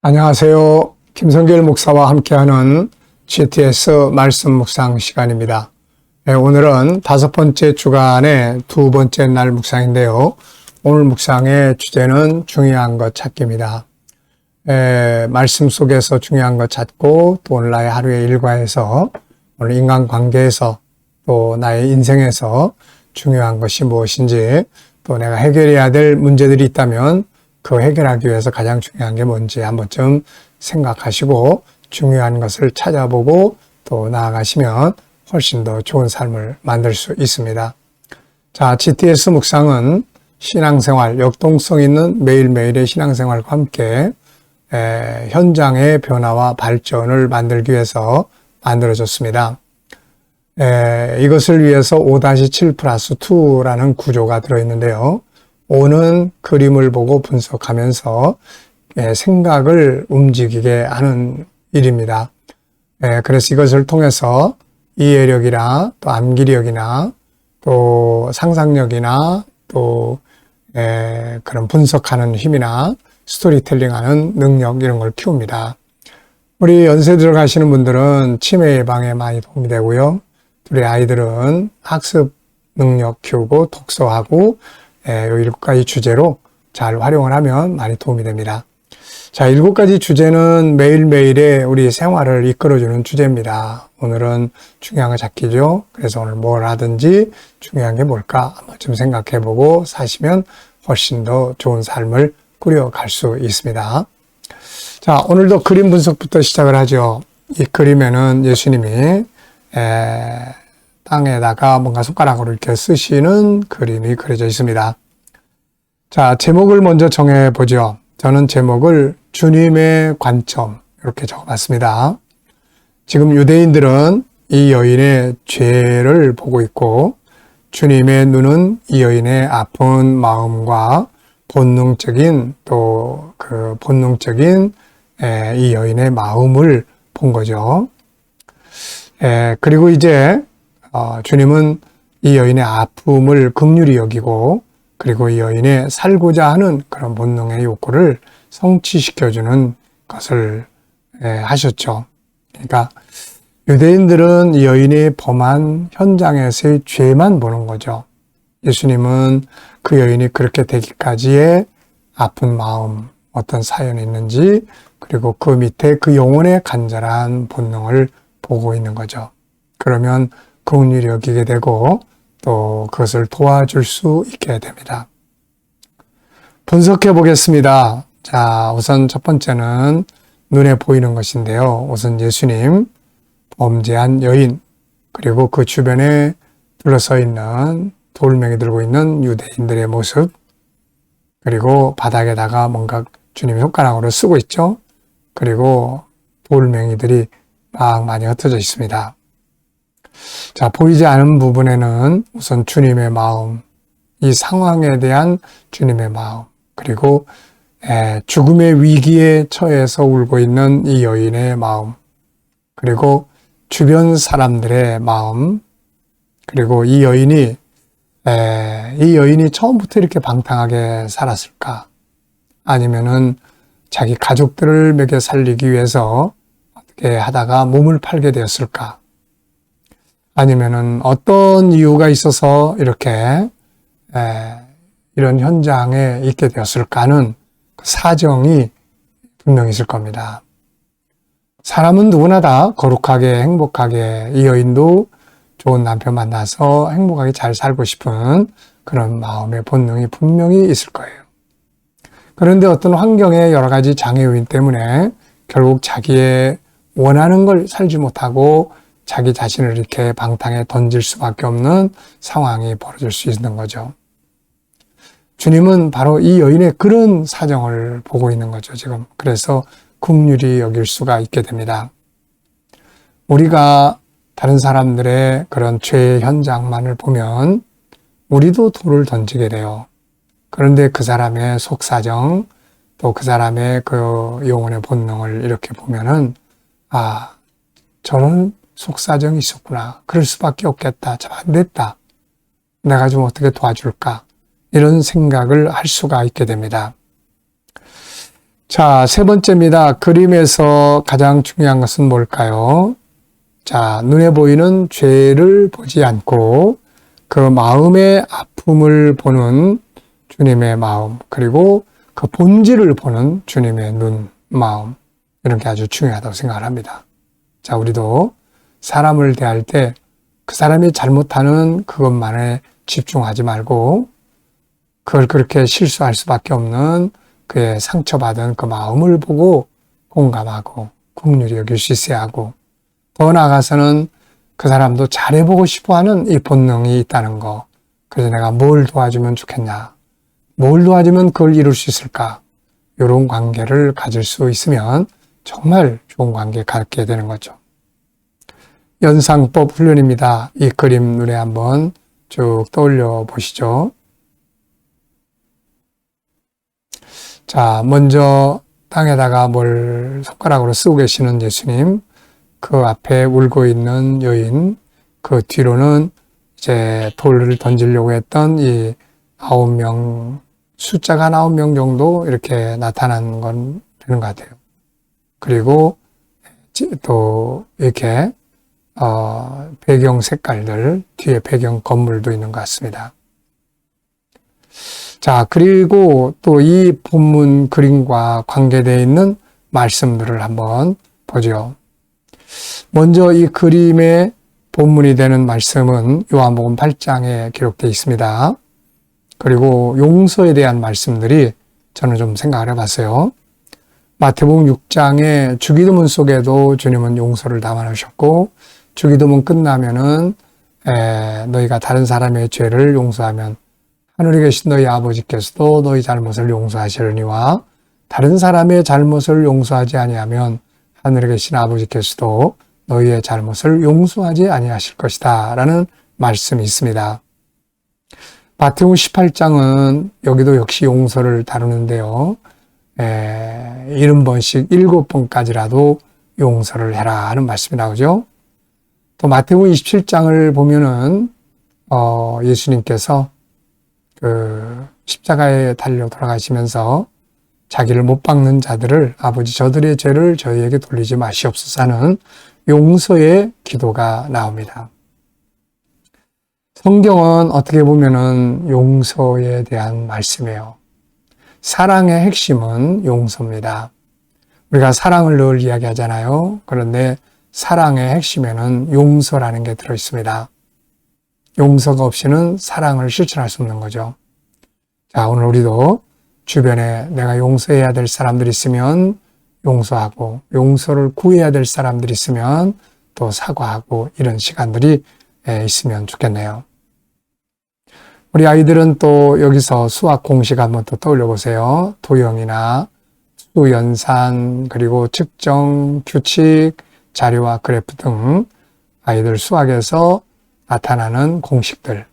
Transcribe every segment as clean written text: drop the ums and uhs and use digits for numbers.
안녕하세요. 김성길 목사와 함께하는 GTS 말씀 묵상 시간입니다. 오늘은 5번째 주간의 2번째 날 묵상인데요. 오늘 묵상의 주제는 중요한 것 찾기입니다. 말씀 속에서 중요한 것 찾고 또 오늘 나의 하루의 일과에서 오늘 인간관계에서 또 나의 인생에서 중요한 것이 무엇인지 또 내가 해결해야 될 문제들이 있다면 그 해결하기 위해서 가장 중요한 게 뭔지 한 번쯤 생각하시고 중요한 것을 찾아보고 또 나아가시면 훨씬 더 좋은 삶을 만들 수 있습니다. 자, GTS 묵상은 신앙생활, 역동성 있는 매일매일의 신앙생활과 함께 현장의 변화와 발전을 만들기 위해서 만들어졌습니다. 이것을 위해서 5-7+2라는 구조가 들어있는데요. 5는 그림을 보고 분석하면서 생각을 움직이게 하는 일입니다. 그래서 이것을 통해서 이해력이나 또 암기력이나 또 상상력이나 또 그런 분석하는 힘이나 스토리텔링하는 능력 이런 걸 키웁니다. 우리 연세 들어가시는 분들은 치매 예방에 많이 도움이 되고요. 우리 아이들은 학습 능력 키우고 독서하고 이 7가지 주제로 잘 활용을 하면 많이 도움이 됩니다. 자, 7가지 주제는 매일매일의 우리 생활을 이끌어주는 주제입니다. 오늘은 중요한 거 찾기죠. 그래서 오늘 뭘 하든지 중요한 게 뭘까 한번 좀 생각해보고 사시면 훨씬 더 좋은 삶을 꾸려갈 수 있습니다. 자, 오늘도 그림 분석부터 시작을 하죠. 이 그림에는 예수님이 땅에다가 뭔가 손가락으로 이렇게 쓰시는 그림이 그려져 있습니다. 자, 제목을 먼저 정해보죠. 저는 제목을 주님의 관점 이렇게 적어봤습니다. 지금 유대인들은 이 여인의 죄를 보고 있고 주님의 눈은 이 여인의 아픈 마음과 본능적인 또 그 본능적인 이 여인의 마음을 본 거죠. 그리고 이제 주님은 이 여인의 아픔을 긍휼히 여기고 그리고 이 여인의 살고자 하는 그런 본능의 욕구를 성취시켜주는 것을 하셨죠. 그러니까 유대인들은 이 여인이 범한 현장에서의 죄만 보는 거죠. 예수님은 그 여인이 그렇게 되기까지의 아픈 마음, 어떤 사연이 있는지 그리고 그 밑에 그 영혼의 간절한 본능을 보고 있는 거죠. 그러면 긍휼히 여기게 되고 또 그것을 도와줄 수 있게 됩니다. 분석해 보겠습니다. 자, 우선 첫 번째는 눈에 보이는 것인데요. 우선 예수님, 범죄한 여인, 그리고 그 주변에 둘러서 있는 돌멩이 들고 있는 유대인들의 모습, 그리고 바닥에다가 뭔가 주님의 손가락으로 쓰고 있죠. 그리고 돌멩이들이 막 많이 흩어져 있습니다. 자, 보이지 않은 부분에는 우선 주님의 마음, 이 상황에 대한 주님의 마음, 그리고 죽음의 위기에 처해서 울고 있는 이 여인의 마음, 그리고 주변 사람들의 마음, 그리고 이 여인이 처음부터 이렇게 방탕하게 살았을까? 아니면은 자기 가족들을 먹여 살리기 위해서 어떻게 하다가 몸을 팔게 되었을까? 아니면은 어떤 이유가 있어서 이렇게 이런 현장에 있게 되었을까는 그 사정이 분명히 있을 겁니다. 사람은 누구나 다 거룩하게 행복하게 이 여인도 좋은 남편 만나서 행복하게 잘 살고 싶은 그런 마음의 본능이 분명히 있을 거예요. 그런데 어떤 환경의 여러 가지 장애 요인 때문에 결국 자기의 원하는 걸 살지 못하고 자기 자신을 이렇게 방탕에 던질 수밖에 없는 상황이 벌어질 수 있는 거죠. 주님은 바로 이 여인의 그런 사정을 보고 있는 거죠, 지금. 그래서 긍휼히 여길 수가 있게 됩니다. 우리가 다른 사람들의 그런 죄의 현장만을 보면 우리도 돌을 던지게 돼요. 그런데 그 사람의 속사정, 또 그 사람의 그 영혼의 본능을 이렇게 보면은, 아, 저런 속사정이 있었구나. 그럴 수밖에 없겠다. 참 안 됐다. 내가 좀 어떻게 도와줄까? 이런 생각을 할 수가 있게 됩니다. 자, 세 번째입니다. 그림에서 가장 중요한 것은 뭘까요? 자, 눈에 보이는 죄를 보지 않고 그 마음의 아픔을 보는 주님의 마음, 그리고 그 본질을 보는 주님의 눈, 마음, 이런 게 아주 중요하다고 생각을 합니다. 자, 우리도 사람을 대할 때 그 사람이 잘못하는 그것만에 집중하지 말고 그걸 그렇게 실수할 수밖에 없는 그의 상처받은 그 마음을 보고 공감하고 긍휼히 여길 수 있어야 하고, 더 나아가서는 그 사람도 잘해보고 싶어하는 이 본능이 있다는 거. 그래서 내가 뭘 도와주면 좋겠냐, 뭘 도와주면 그걸 이룰 수 있을까, 이런 관계를 가질 수 있으면 정말 좋은 관계 갖게 되는 거죠. 연상법 훈련입니다. 이 그림 눈에 한번 쭉 떠올려 보시죠. 자, 먼저 땅에다가 뭘 손가락으로 쓰고 계시는 예수님, 그 앞에 울고 있는 여인, 그 뒤로는 이제 돌을 던지려고 했던 이 9명, 숫자가 9명 정도 이렇게 나타난 건 되는 것 같아요. 그리고 또 이렇게 배경 색깔들, 뒤에 배경 건물도 있는 것 같습니다. 자, 그리고 또 이 본문 그림과 관계되어 있는 말씀들을 한번 보죠. 먼저 이 그림의 본문이 되는 말씀은 요한복음 8장에 기록되어 있습니다. 그리고 용서에 대한 말씀들이 저는 좀 생각을 해봤어요. 마태복음 6장의 주기도문 속에도 주님은 용서를 담아놓으셨고, 주기도문 끝나면은 너희가 다른 사람의 죄를 용서하면 하늘에 계신 너희 아버지께서도 너희 잘못을 용서하시려니와 다른 사람의 잘못을 용서하지 아니하면 하늘에 계신 아버지께서도 너희의 잘못을 용서하지 아니하실 것이다 라는 말씀이 있습니다. 마태복음 18장은 여기도 역시 용서를 다루는데요. 70번씩 7번까지라도 용서를 해라 하는 말씀이 나오죠. 또 마태복음 27장을 보면은 예수님께서 그 십자가에 달려 돌아가시면서 자기를 못 박는 자들을 아버지 저들의 죄를 저희에게 돌리지 마시옵소서 하는 용서의 기도가 나옵니다. 성경은 어떻게 보면은 용서에 대한 말씀이에요. 사랑의 핵심은 용서입니다. 우리가 사랑을 늘 이야기하잖아요. 그런데 사랑의 핵심에는 용서라는 게 들어있습니다. 용서가 없이는 사랑을 실천할 수 없는 거죠. 자, 오늘 우리도 주변에 내가 용서해야 될 사람들이 있으면 용서하고, 용서를 구해야 될 사람들이 있으면 또 사과하고, 이런 시간들이 있으면 좋겠네요. 우리 아이들은 또 여기서 수학 공식 한번 또 떠올려 보세요. 도형이나 수연산, 그리고 측정, 규칙, 자료와 그래프 등 아이들 수학에서 나타나는 공식들,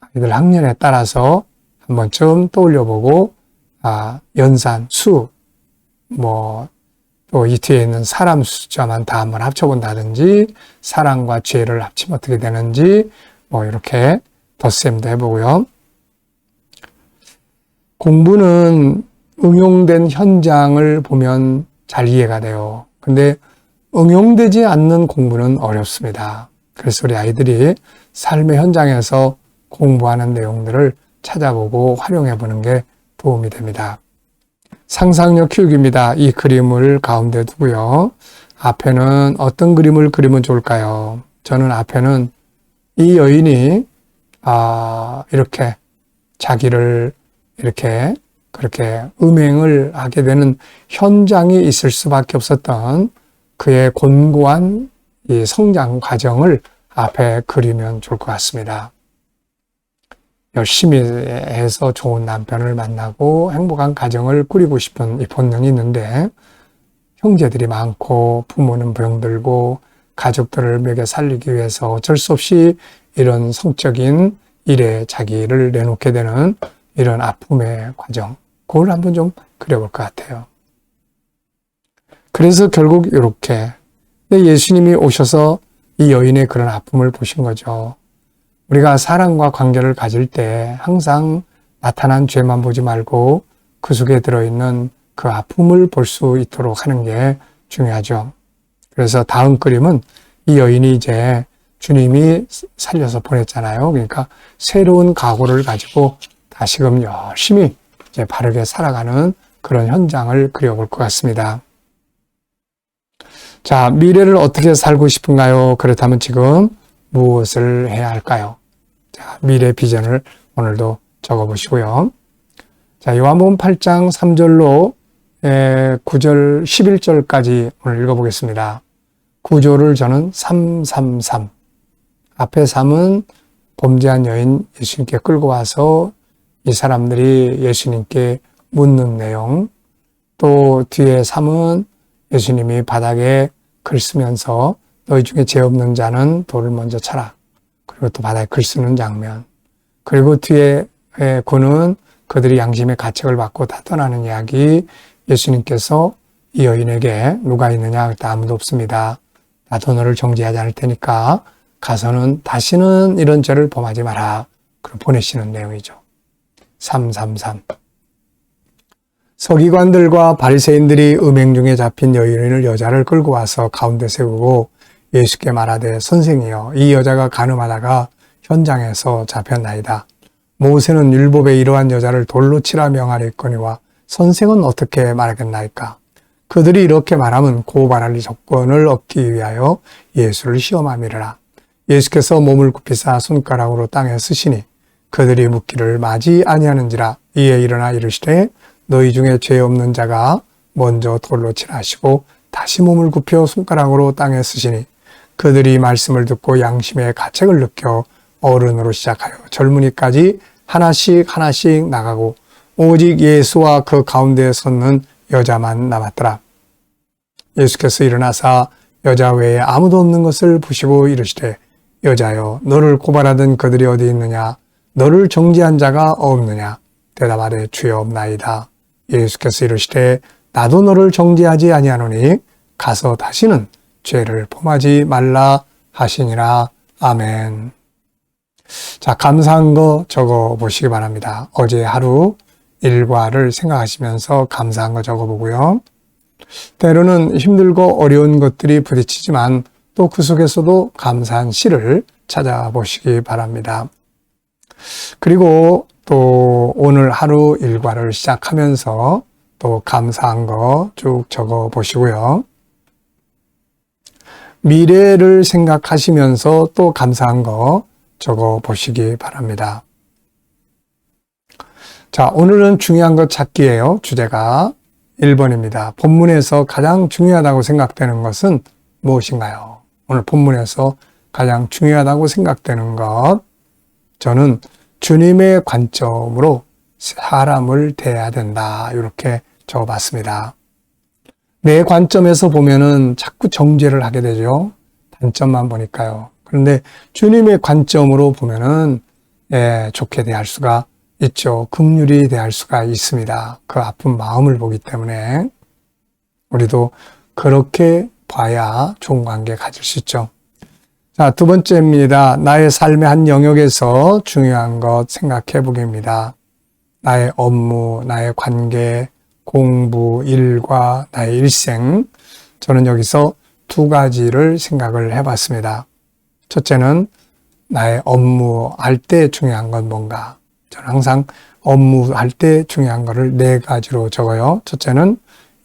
아이들 학년에 따라서 한 번쯤 떠올려 보고, 연산, 수, 또 이 뒤에 있는 사람 숫자만 다 한번 합쳐본다든지, 사랑과 죄를 합치면 어떻게 되는지, 이렇게 덧셈도 해보고요. 공부는 응용된 현장을 보면 잘 이해가 돼요. 근데 응용되지 않는 공부는 어렵습니다. 그래서 우리 아이들이 삶의 현장에서 공부하는 내용들을 찾아보고 활용해 보는 게 도움이 됩니다. 상상력 키우기입니다. 이 그림을 가운데 두고요. 앞에는 어떤 그림을 그리면 좋을까요? 저는 앞에는 이 여인이 이렇게 자기를 이렇게 그렇게 음행을 하게 되는 현장이 있을 수밖에 없었던 그의 곤고한 이 성장 과정을 앞에 그리면 좋을 것 같습니다. 열심히 해서 좋은 남편을 만나고 행복한 가정을 꾸리고 싶은 이 본능이 있는데, 형제들이 많고 부모는 병들고 가족들을 먹여 살리기 위해서 어쩔 수 없이 이런 성적인 일에 자기를 내놓게 되는 이런 아픔의 과정, 그걸 한번 좀 그려볼 것 같아요. 그래서 결국 이렇게 예수님이 오셔서 이 여인의 그런 아픔을 보신 거죠. 우리가 사랑과 관계를 가질 때 항상 나타난 죄만 보지 말고 그 속에 들어있는 그 아픔을 볼 수 있도록 하는 게 중요하죠. 그래서 다음 그림은 이 여인이 이제 주님이 살려서 보냈잖아요. 그러니까 새로운 각오를 가지고 다시금 열심히 이제 바르게 살아가는 그런 현장을 그려볼 것 같습니다. 자, 미래를 어떻게 살고 싶은가요? 그렇다면 지금 무엇을 해야 할까요? 자, 미래 비전을 오늘도 적어보시고요. 자, 요한복음 8장 3절로 9절, 11절까지 오늘 읽어보겠습니다. 구조를 저는 333. 앞에 3은 범죄한 여인 예수님께 끌고 와서 이 사람들이 예수님께 묻는 내용, 또 뒤에 3은 예수님이 바닥에 글 쓰면서 너희 중에 죄 없는 자는 돌을 먼저 쳐라. 그리고 또 바닥에 글 쓰는 장면. 그리고 뒤에 9는 그들이 양심의 가책을 받고 다 떠나는 이야기. 예수님께서 이 여인에게 누가 있느냐? 그때 아무도 없습니다. 나도 너를 정죄하지 않을 테니까 가서는 다시는 이런 죄를 범하지 마라. 그럼 보내시는 내용이죠. 333. 서기관들과 바리새인들이 음행 중에 잡힌 여자를 끌고 와서 가운데 세우고 예수께 말하되 선생이여 이 여자가 간음하다가 현장에서 잡혔나이다. 모세는 율법에 이러한 여자를 돌로 치라 명하랬거니와 선생은 어떻게 말하겠나이까? 그들이 이렇게 말하면 고발할 조건을 얻기 위하여 예수를 시험함이라. 예수께서 몸을 굽히사 손가락으로 땅에 쓰시니 그들이 묻기를 마지 아니하는지라. 이에 일어나 이르시되 너희 중에 죄 없는 자가 먼저 돌로 치라 하시고 다시 몸을 굽혀 손가락으로 땅에 쓰시니 그들이 말씀을 듣고 양심의 가책을 느껴 어른으로 시작하여 젊은이까지 하나씩 나가고 오직 예수와 그 가운데에 섰는 여자만 남았더라. 예수께서 일어나사 여자 외에 아무도 없는 것을 보시고 이르시되 여자여 너를 고발하던 그들이 어디 있느냐? 너를 정죄한 자가 없느냐? 대답하되 주여 없나이다. 예수께서 이르시되 나도 너를 정죄하지 아니하노니 가서 다시는 죄를 범하지 말라 하시니라. 아멘. 자, 감사한 거 적어 보시기 바랍니다. 어제 하루 일과를 생각하시면서 감사한 거 적어보고요. 때로는 힘들고 어려운 것들이 부딪히지만 또 그 속에서도 감사한 시를 찾아보시기 바랍니다. 그리고 또 오늘 하루 일과를 시작하면서 또 감사한 거 쭉 적어보시고요. 미래를 생각하시면서 또 감사한 거 적어보시기 바랍니다. 자, 오늘은 중요한 것 찾기예요. 주제가 1번입니다. 본문에서 가장 중요하다고 생각되는 것은 무엇인가요? 오늘 본문에서 가장 중요하다고 생각되는 것, 저는 주님의 관점으로 사람을 대해야 된다. 이렇게 적어봤습니다. 내 관점에서 보면은 자꾸 정죄를 하게 되죠. 단점만 보니까요. 그런데 주님의 관점으로 보면은 좋게 대할 수가 있죠. 긍휼히 대할 수가 있습니다. 그 아픈 마음을 보기 때문에 우리도 그렇게 봐야 좋은 관계 가질 수 있죠. 자, 두 번째입니다. 나의 삶의 한 영역에서 중요한 것 생각해 보기입니다. 나의 업무, 나의 관계, 공부, 일과 나의 일생. 저는 여기서 두 가지를 생각을 해봤습니다. 첫째는 나의 업무할 때 중요한 건 뭔가. 저는 항상 업무할 때 중요한 거를 네 가지로 적어요. 첫째는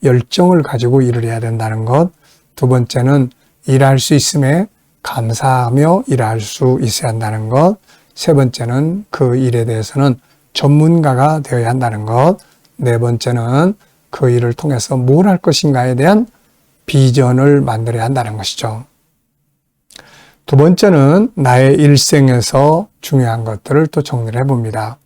열정을 가지고 일을 해야 된다는 것. 두 번째는 일할 수 있음에 감사하며 일할 수 있어야 한다는 것. 세 번째는 그 일에 대해서는 전문가가 되어야 한다는 것. 네 번째는 그 일을 통해서 뭘 할 것인가에 대한 비전을 만들어야 한다는 것이죠. 두 번째는 나의 일생에서 중요한 것들을 또 정리를 해봅니다.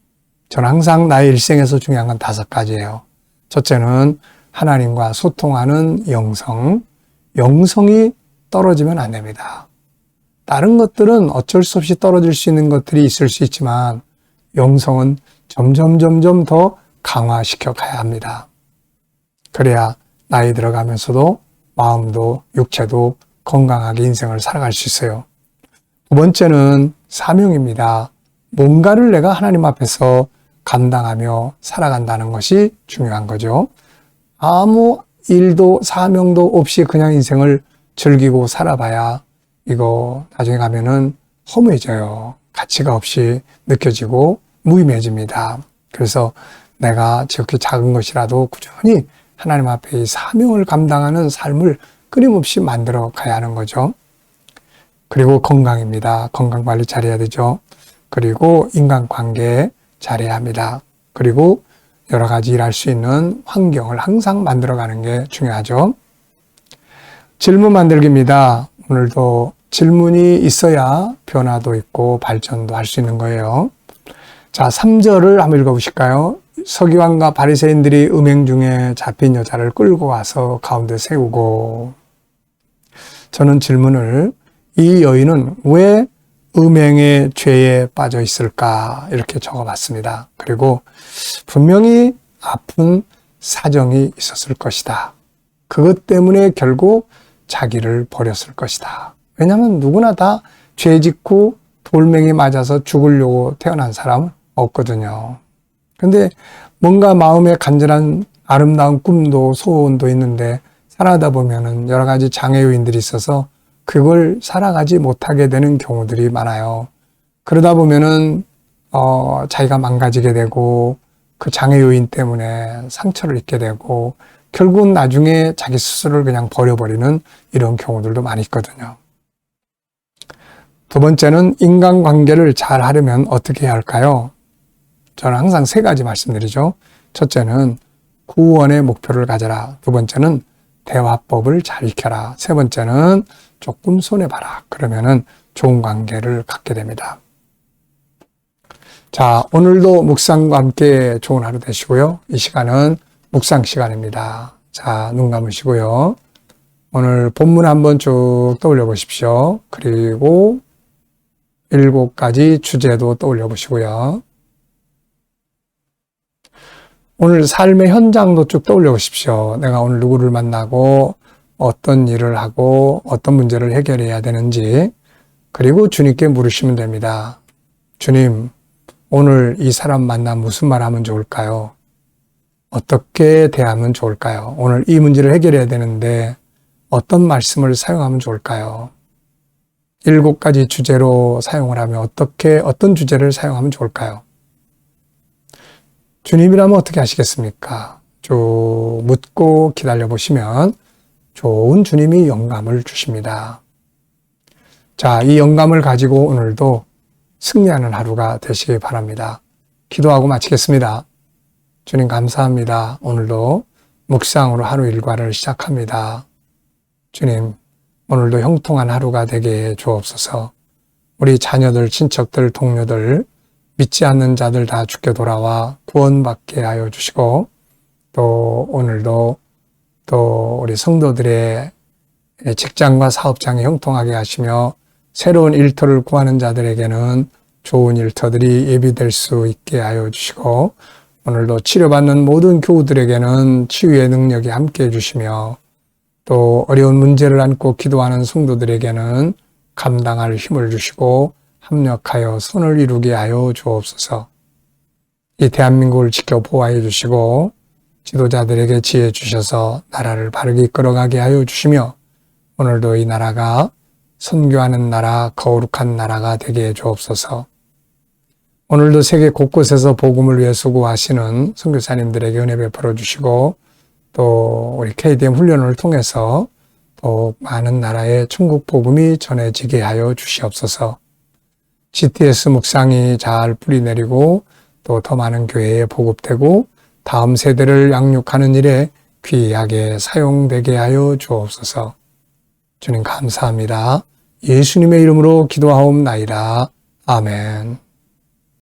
저는 항상 나의 일생에서 중요한 건 5가지예요. 첫째는 하나님과 소통하는 영성. 영성이 떨어지면 안 됩니다. 다른 것들은 어쩔 수 없이 떨어질 수 있는 것들이 있을 수 있지만 영성은 점점 더 강화시켜 가야 합니다. 그래야 나이 들어가면서도 마음도 육체도 건강하게 인생을 살아갈 수 있어요. 두 번째는 사명입니다. 뭔가를 내가 하나님 앞에서 감당하며 살아간다는 것이 중요한 거죠. 아무 일도 사명도 없이 그냥 인생을 즐기고 살아봐야 이거 나중에 가면은 허무해져요. 가치가 없이 느껴지고 무의미해집니다. 그래서 내가 지극히 작은 것이라도 꾸준히 하나님 앞에 이 사명을 감당하는 삶을 끊임없이 만들어 가야 하는 거죠. 그리고 건강입니다. 건강 관리 잘해야 되죠. 그리고 인간관계 잘해야 합니다. 그리고 여러 가지 일할 수 있는 환경을 항상 만들어가는 게 중요하죠. 질문 만들기입니다. 오늘도 질문이 있어야 변화도 있고 발전도 할 수 있는 거예요. 자, 3절을 한번 읽어보실까요? 서기관과 바리새인들이 음행 중에 잡힌 여자를 끌고 와서 가운데 세우고, 저는 질문을 이 여인은 왜 음행의 죄에 빠져 있을까 이렇게 적어봤습니다. 그리고 분명히 아픈 사정이 있었을 것이다. 그것 때문에 결국 자기를 버렸을 것이다. 왜냐하면 누구나 다 죄 짓고 돌멩이 맞아서 죽으려고 태어난 사람은 없거든요. 근데 뭔가 마음에 간절한 아름다운 꿈도 소원도 있는데 살아가다 보면은 여러 가지 장애 요인들이 있어서 그걸 살아가지 못하게 되는 경우들이 많아요. 그러다 보면은 자기가 망가지게 되고 그 장애 요인 때문에 상처를 입게 되고 결국은 나중에 자기 스스로를 그냥 버려버리는 이런 경우들도 많이 있거든요. 두 번째는 인간관계를 잘 하려면 어떻게 해야 할까요? 저는 항상 3가지 말씀드리죠. 첫째는 구원의 목표를 가져라. 두 번째는 대화법을 잘 익혀라. 세 번째는 조금 손해봐라. 그러면은 좋은 관계를 갖게 됩니다. 자, 오늘도 묵상과 함께 좋은 하루 되시고요. 이 시간은 묵상 시간입니다. 자, 눈 감으시고요. 오늘 본문 한번 쭉 떠올려 보십시오. 그리고 7가지 주제도 떠올려 보시고요. 오늘 삶의 현장도 쭉 떠올려 보십시오. 내가 오늘 누구를 만나고 어떤 일을 하고 어떤 문제를 해결해야 되는지, 그리고 주님께 물으시면 됩니다. 주님, 오늘 이 사람 만나 무슨 말 하면 좋을까요? 어떻게 대하면 좋을까요? 오늘 이 문제를 해결해야 되는데 어떤 말씀을 사용하면 좋을까요? 7가지 주제로 사용을 하면 어떤 주제를 사용하면 좋을까요? 주님이라면 어떻게 하시겠습니까? 쭉 묻고 기다려 보시면 좋은 주님이 영감을 주십니다. 자, 이 영감을 가지고 오늘도 승리하는 하루가 되시기 바랍니다. 기도하고 마치겠습니다. 주님 감사합니다. 오늘도 묵상으로 하루 일과를 시작합니다. 주님, 오늘도 형통한 하루가 되게 주옵소서. 우리 자녀들, 친척들, 동료들, 믿지 않는 자들 다 주께 돌아와 구원받게 하여 주시고, 또 오늘도 또 우리 성도들의 직장과 사업장에 형통하게 하시며 새로운 일터를 구하는 자들에게는 좋은 일터들이 예비될 수 있게 하여 주시고, 오늘도 치료받는 모든 교우들에게는 치유의 능력이 함께 해주시며, 또 어려운 문제를 안고 기도하는 성도들에게는 감당할 힘을 주시고 합력하여 선을 이루게 하여 주옵소서. 이 대한민국을 지켜 보호해 주시고 지도자들에게 지혜 주셔서 나라를 바르게 이끌어가게 하여 주시며, 오늘도 이 나라가 선교하는 나라, 거룩한 나라가 되게 해 주옵소서. 오늘도 세계 곳곳에서 복음을 위해 수고하시는 선교사님들에게 은혜 베풀어 주시고, 또 우리 KDM 훈련을 통해서 또 많은 나라에 천국 복음이 전해지게 하여 주시옵소서. GTS 묵상이 잘 뿌리내리고 또 더 많은 교회에 보급되고 다음 세대를 양육하는 일에 귀하게 사용되게 하여 주옵소서. 주님 감사합니다. 예수님의 이름으로 기도하옵나이다. 아멘.